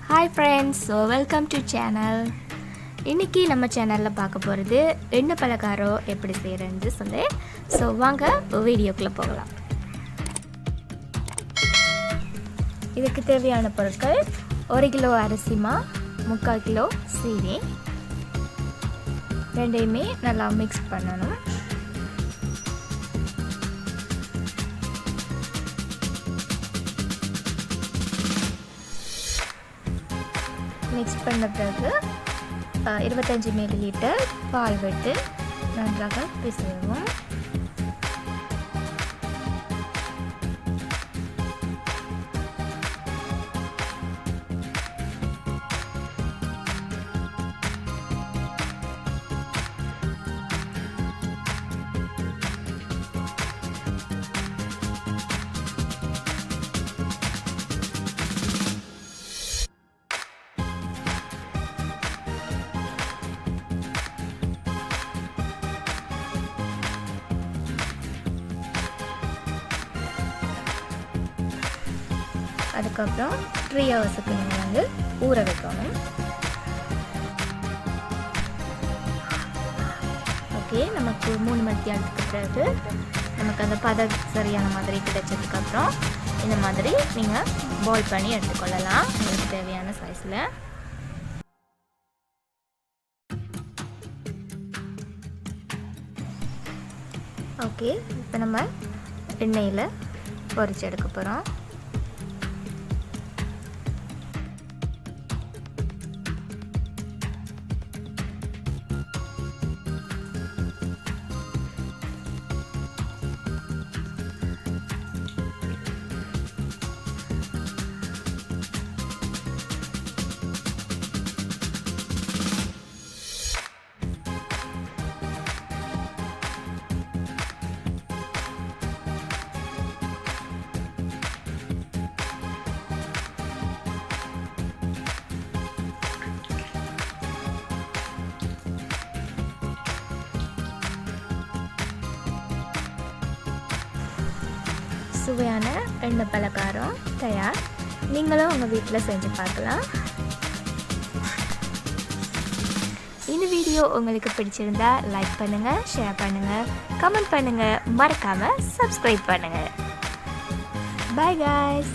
Hi friends, so welcome to channel. இன்னைக்கு நம்ம சேனல்ல பார்க்க போறது எண்ணெய் பலகாரம் எப்படி செய்யறதுன்னு சொல்லி. சோ வாங்க வீடியோக்குள்ள போகலாம். இதுக்கு தேவையான பொருட்கள் 1 கிலோ அரிசி மா, 3/4 கிலோ சீனி. ரெண்டையுமே நல்லா மிக்ஸ் பண்ணனும். மிக்ஸ் பண்ண பிறகு 25 ml பால் விட்டு நன்றாக பிசையவும். அதுக்கப்புறம் 3 ஹவர்ஸ்க்கு நீங்கள் வந்து ஊற வைக்கணும். ஓகே, நமக்கு 3 மணி நேரத்துக்கு பிறகு நமக்கு அந்த பதம் சரியான மாதிரி கிடைச்சதுக்கப்புறம் இந்த மாதிரி நீங்கள் பாயில் பண்ணி எடுத்துக்கொள்ளலாம் உங்களுக்கு தேவையான சைஸில். ஓகே, இப்போ நம்ம எண்ணெயில் பொரிச்சு எடுக்க போகிறோம். சுவையான எண்ணெய் பலகாரம் தயார். நீங்களும் உங்கள் வீட்டில் செஞ்சு பார்க்கலாம். இந்த வீடியோ உங்களுக்கு பிடிச்சிருந்தா லைக் பண்ணுங்கள், ஷேர் பண்ணுங்கள், கமெண்ட் பண்ணுங்கள், மறக்காமல் சப்ஸ்கிரைப் பண்ணுங்கள். Bye guys.